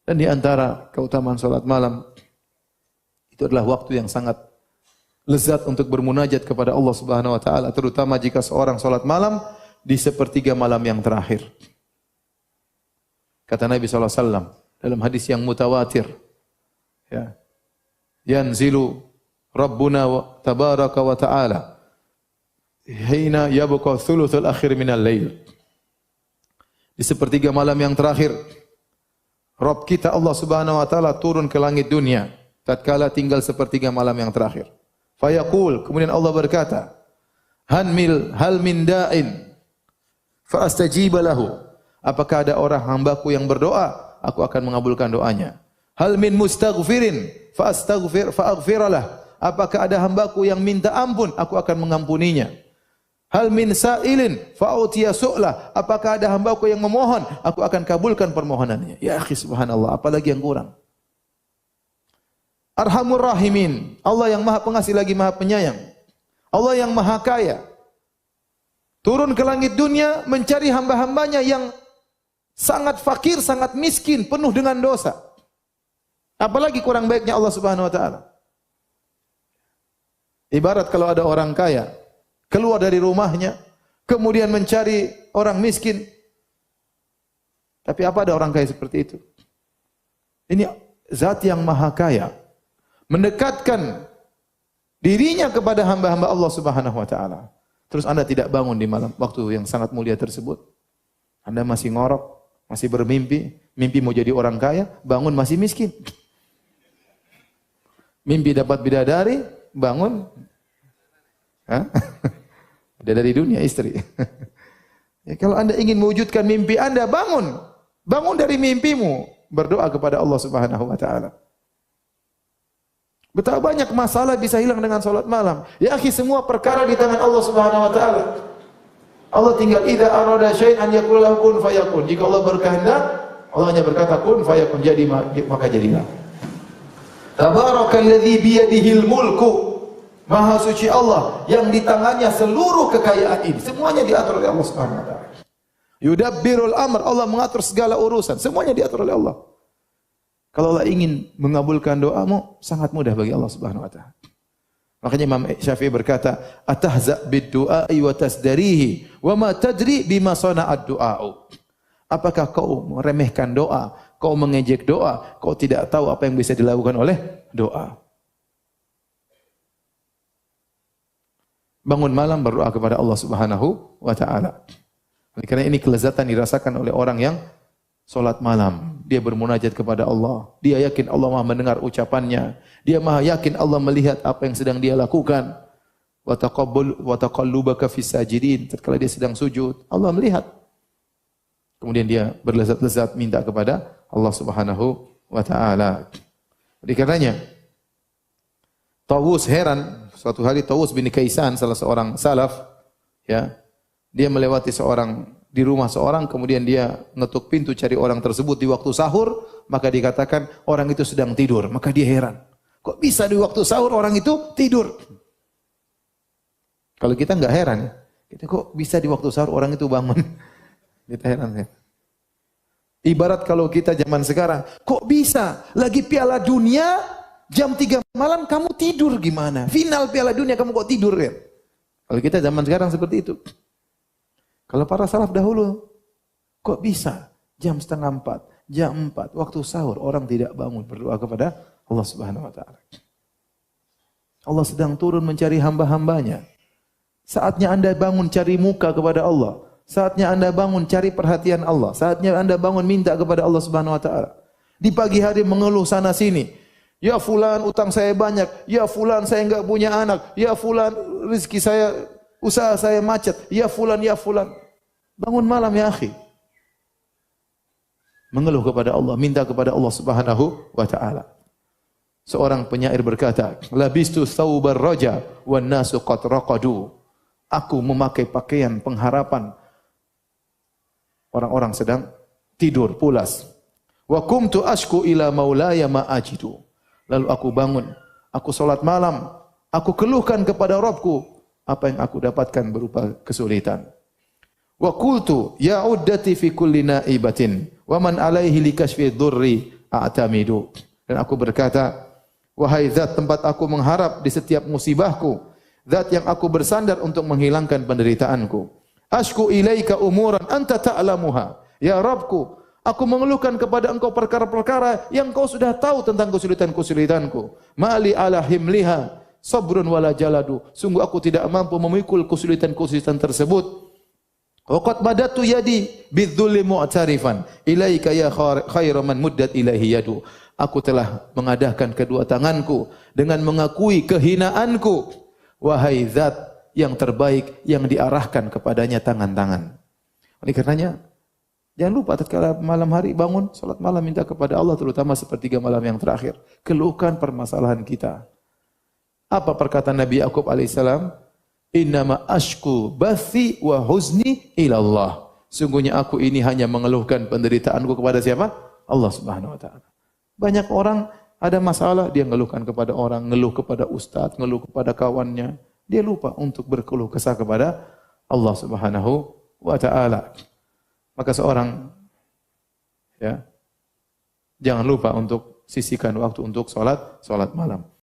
Dan di antara keutamaan salat malam itu adalah waktu yang sangat lezat untuk bermunajat kepada Allah Subhanahu wa taala, terutama jika seorang salat malam di sepertiga malam yang terakhir. Kata Nabi sallallahu alaihi wasallam dalam hadis yang mutawatir, ya. Yanzilu Rabbuna tabaraka wa ta'ala hina yabqa thuluthul akhir minal lail. Di sepertiga malam yang terakhir, Rabb kita Allah Subhanahu wa taala turun ke langit dunia tatkala tinggal sepertiga malam yang terakhir. Fayaqul, kemudian Allah berkata, hal min da'in fa astajiba lahu. Apakah ada orang hambaku yang berdoa, aku akan mengabulkan doanya. Hal min mustaghfirin fa aghfiralah. Apakah ada hambaku yang minta ampun, aku akan mengampuninya. Hal min sa'ilin fa utiya su'lah. Apakah ada hambaku yang memohon, aku akan kabulkan permohonannya. Ya akhi, subhanallah, apalagi yang kurang. Arhamur rahimin, Allah yang Maha Pengasih lagi Maha Penyayang. Allah yang Maha Kaya turun ke langit dunia mencari hamba-hambanya yang sangat fakir, sangat miskin, penuh dengan dosa. Apalagi kurang baiknya Allah Subhanahu wa taala. Ibarat kalau ada orang kaya keluar dari rumahnya kemudian mencari orang miskin. Tapi apa ada orang kaya seperti itu? Ini zat yang Maha Kaya mendekatkan dirinya kepada hamba-hamba Allah Subhanahu wa taala. Terus Anda tidak bangun di malam waktu yang sangat mulia tersebut. Anda masih ngorok, masih bermimpi, mimpi mau jadi orang kaya, bangun masih miskin. Mimpi dapat bidadari, bangun bidadari dunia istri. Ya, kalau Anda ingin mewujudkan mimpi Anda, bangun dari mimpimu, berdoa kepada Allah Subhanahu wa taala. Betapa banyak masalah bisa hilang dengan salat malam. Ya akhi, semua perkara di tangan Allah Subhanahu wa taala. Allah tinggal idza arada syai'an an yaqul lahu kun fayakun. Jika Allah berkehendak, Allah hanya berkata kun fayakun, jadi maka jadilah. Tabarakalladzi biyadihil mulku. Maha suci Allah yang di tangannya seluruh kekayaan ini. Semuanya diatur oleh Allah Subhanahu wa taala. Yudabbirul amr, Allah mengatur segala urusan. Semuanya diatur oleh Allah. Kalau Allah ingin mengabulkan doamu, sangat mudah bagi Allah Subhanahu wa taala. Makanya Imam Syafi'i berkata, "Atahza bid-du'ai wa tasdarihi, wa ma tadri bima sana'ad du'a'u." Apakah kau meremehkan doa, kau mengejek doa, kau tidak tahu apa yang bisa dilakukan oleh doa. Bangun malam berdoa kepada Allah Subhanahu wa taala. Karena ini kelezatan dirasakan oleh orang yang salat malam. Dia bermunajat kepada Allah. Dia yakin Allah Maha mendengar ucapannya. Dia Maha yakin Allah melihat apa yang sedang dia lakukan. Wa taqallubaka fis sajidin. Tatkala dia sedang sujud, Allah melihat. Kemudian dia berlezat-lezat minta kepada Allah Subhanahu wa taala. Oleh karenanya Tawus heran, suatu hari Tawus bin Kaisan, salah seorang salaf, ya, dia melewati di rumah seorang, kemudian dia ngetuk pintu cari orang tersebut di waktu sahur, maka dikatakan orang itu sedang tidur. Maka dia heran, kok bisa di waktu sahur orang itu tidur? Kalau kita enggak heran, kita kok bisa di waktu sahur orang itu bangun? Kita heran ya. Ibarat kalau kita zaman sekarang, kok bisa lagi Piala Dunia jam 3 malam kamu tidur gimana? Final Piala Dunia kamu kok tidur ya? Kalau kita zaman sekarang seperti itu. Kalau para salaf dahulu, kok bisa jam 3:30, jam 4, waktu sahur orang tidak bangun berdoa kepada Allah Subhanahu wa taala. Allah sedang turun mencari hamba-hambanya. Saatnya Anda bangun cari muka kepada Allah. Saatnya Anda bangun cari perhatian Allah. Saatnya Anda bangun minta kepada Allah Subhanahu wa taala. Di pagi hari mengeluh sana sini. Ya fulan utang saya banyak. Ya fulan saya enggak punya anak. Ya fulan rezeki saya, usaha saya macet. Ya fulan, ya fulan. Bangun malam ya akhi. Mengeluh kepada Allah, minta kepada Allah Subhanahu wa taala. Seorang penyair berkata, "Labistu thawbar raja wan nasu qad raqadu." Aku memakai pakaian pengharapan. Orang-orang sedang tidur pulas. Wa kumtu ashku ila maulaya ma ajidu. Lalu aku bangun, aku salat malam, aku keluhkan kepada Rabbku apa yang aku dapatkan berupa kesulitan. Wa qultu ya uddati fi kulli naibatin wa man alaihi likashfi dhurri a'tamidu. Dan aku berkata, wahai zat tempat aku mengharap di setiap musibahku, zat yang aku bersandar untuk menghilangkan penderitaanku. Ashku ilaika umuran anta ta'lamuha. Ya Rabbku, aku mengeluhkan kepada engkau perkara-perkara yang kau sudah tahu tentang kesulitan-kesulitanku. Mali ala himliha sabrun wala jaladu. Sungguh aku tidak mampu memikul kesulitan-kesulitan tersebut. Waqad badatu yadi bidzulli mu'tarifan ilaika ya khairu man muddat ilaihi yadu. Aku telah mengadahkan kedua tanganku dengan mengakui kehinaanku. Wahai zat yang terbaik yang diarahkan kepadanya tangan-tangan. Oleh karenanya, jangan lupa tatkala malam hari bangun salat malam minta kepada Allah, terutama sepertiga malam yang terakhir. Keluhkan permasalahan kita. Apa perkataan Nabi Yakub alaihissalam? Innama ashku bathi wa huzni ilallah. Sungguhnya aku ini hanya mengeluhkan penderitaanku kepada siapa? Allah Subhanahu wa taala. Banyak orang ada masalah, dia ngeluhkan kepada orang, ngeluh kepada ustaz, ngeluh kepada kawannya. Dia lupa untuk berkeluh kesah kepada Allah Subhanahu wa taala. Maka seorang jangan lupa untuk sisihkan waktu untuk salat malam.